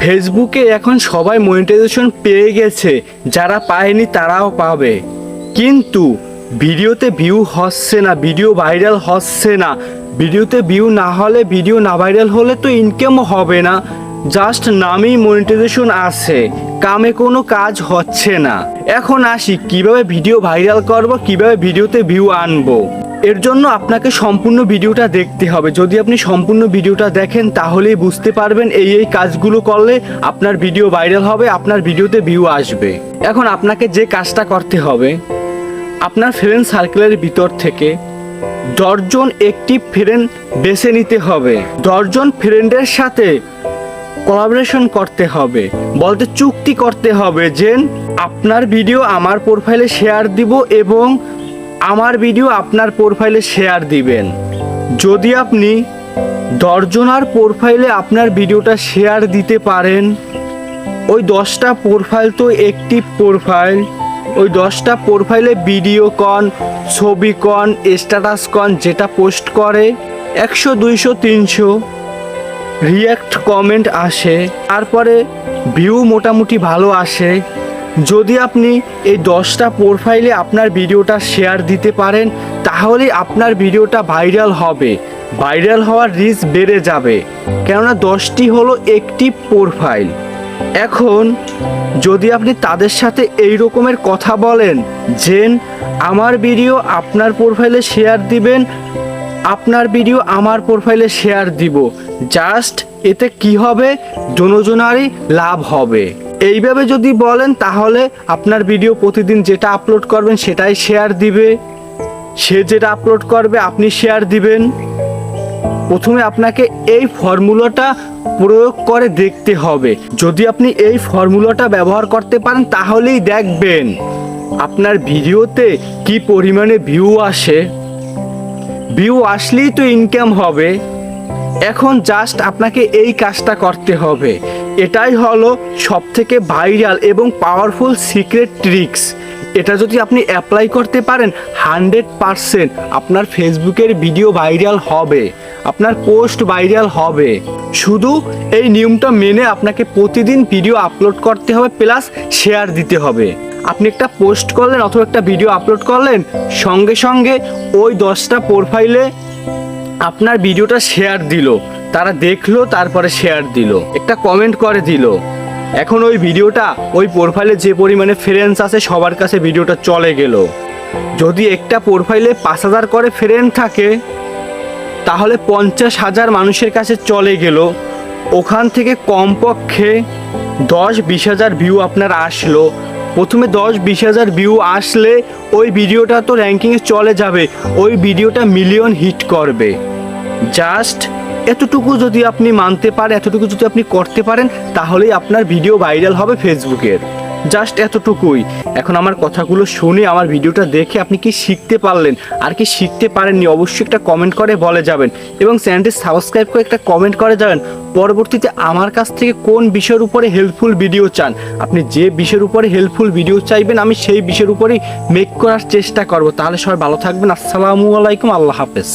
ফেসবুকে এখন সবাই মনিটাইজেশন পেয়ে গেছে, যারা পায়নি তারাও পাবে, কিন্তু ভিডিওতে ভিউ হচ্ছে না, ভিডিও ভাইরাল হচ্ছে না। ভিডিওতে ভিউ না হলে, ভিডিও না ভাইরাল হলে তো ইনকামও হবে না, জাস্ট নামেই মনিটাইজেশন আছে, কামে কোনো কাজ হচ্ছে না। এখন আসি কিভাবে ভিডিও ভাইরাল করব, কিভাবে ভিডিওতে ভিউ আনবো। এর জন্য আপনাকে সম্পূর্ণ ভিডিওটা দেখতে হবে। যদি আপনি সম্পূর্ণ ভিডিওটা দেখেন তাহলেই বুঝতে পারবেন এই কাজগুলো করলে আপনার ভিডিও ভাইরাল হবে, আপনার ভিডিওতে ভিউ আসবে। এখন আপনাকে যে কাজটা করতে হবে, আপনার ফ্রেন্ড সার্কেলের ভিতর থেকে 10 জন অ্যাক্টিভ ফ্রেন্ড বেছে নিতে হবে। 10 জন ফ্রেন্ডের সাথে কোলাবোরেশন করতে হবে, বলতে চুক্তি করতে হবে যে আপনার ভিডিও আমার প্রোফাইলে শেয়ার দিব এবং আমার ভিডিও আপনার প্রোফাইলে শেয়ার দিবেন। যদি আপনি 10 জনের প্রোফাইলে আপনার ভিডিওটা শেয়ার দিতে পারেন, ওই 10টা প্রোফাইল তো অ্যাক্টিভ প্রোফাইল, ওই 10টা প্রোফাইলে ভিডিও কন, ছবি কন, স্ট্যাটাস কন যেটা পোস্ট করে 100, 200, 300 রিঅ্যাক্ট কমেন্ট আসে, তারপরে ভিউ মোটামুটি ভালো আসে। যদি আপনি এই 10টা প্রোফাইলে আপনার ভিডিওটা শেয়ার দিতে পারেন তাহলে আপনার ভিডিওটা ভাইরাল হবে, ভাইরাল হওয়ার রিস্ক বেড়ে যাবে, কেননা 10টি হলো অ্যাক্টিভ প্রোফাইল। এখন যদি আপনি তাদের সাথে এই রকমের কথা বলেন যে আমার ভিডিও আপনার প্রোফাইলে শেয়ার দিবেন, আপনার ভিডিও আমার প্রোফাইলে শেয়ার দিব, জাস্ট এতে কি হবে, দুজনেরই লাভ হবে। এইভাবে যদি বলেন তাহলে আপনার ভিডিও প্রতিদিন যেটা আপলোড করবেন সেটাই শেয়ার দিবে, সে যেটা আপলোড করবে আপনি শেয়ার দিবেন। প্রথমে আপনাকে এই ফর্মুলাটা প্রয়োগ করে দেখতে হবে। যদি আপনি এই ফর্মুলাটা ব্যবহার করতে পারেন তাহলেই দেখবেন আপনার ভিডিওতে কি পরিমাণে ভিউ আসে। ভিউ আসলেই তো ইনকাম হবে। এখন জাস্ট আপনাকে এই কাজটা করতে হবে। এটাই হলো সবথেকে ভাইরাল এবং পাওয়ারফুল সিক্রেট ট্রিক্স। এটা যদি আপনি অ্যাপ্লাই করতে পারেন 100% আপনার ফেসবুকের ভিডিও ভাইরাল হবে, আপনার পোস্ট ভাইরাল হবে। শুধু এই নিয়মটা মেনে আপনাকে প্রতিদিন ভিডিও আপলোড করতে হবে, প্লাস শেয়ার দিতে হবে। আপনি একটা পোস্ট করলেন অথবা একটা ভিডিও আপলোড করলেন, সঙ্গে সঙ্গে ওই 10টা প্রোফাইলে আপনার ভিডিওটা শেয়ার দিল, তারা দেখলো, তারপরে শেয়ার দিল, একটা কমেন্ট করে দিল। এখন ওই ভিডিওটা ওই প্রোফাইলে যে পরিমাণে ফ্রেন্ডস আছে সবার কাছে ভিডিওটা চলে গেল। যদি একটা প্রোফাইলে 5000 করে ফ্রেন্ড থাকে তাহলে 50,000 মানুষের কাছে চলে গেল। ওখান থেকে কমপক্ষে 10-20 হাজার ভিউ আপনার আসলো। প্রথমে 10-20 হাজার ভিউ আসলে ওই ভিডিওটা তো র্যাঙ্কিংয়ে চলে যাবে, ওই ভিডিওটা মিলিয়ন হিট করবে। জাস্ট এতটুকু যদি আপনি মানতে পারেন, এতটুকু যদি আপনি করতে পারেন তাহলেই আপনার ভিডিও ভাইরাল হবে ফেসবুকের। জাস্ট এতটুকুই। এখন আমার কথাগুলো শুনে, আমার ভিডিওটা দেখে আপনি কি শিখতে পারলেন আর কি শিখতে পারেননি অবশ্যই একটা কমেন্ট করে বলে যাবেন, এবং চ্যানেলটি সাবস্ক্রাইব করে একটা কমেন্ট করে যাবেন পরবর্তীতে আমার কাছ থেকে কোন বিষয়ের উপরে হেল্পফুল ভিডিও চান। আপনি যে বিষয়ের উপরে হেল্পফুল ভিডিও চাইবেন আমি সেই বিষয়ের উপরেই মেক করার চেষ্টা করব। তাহলে সবাই ভালো থাকবেন। আসসালামু আলাইকুম, আল্লাহ হাফেজ।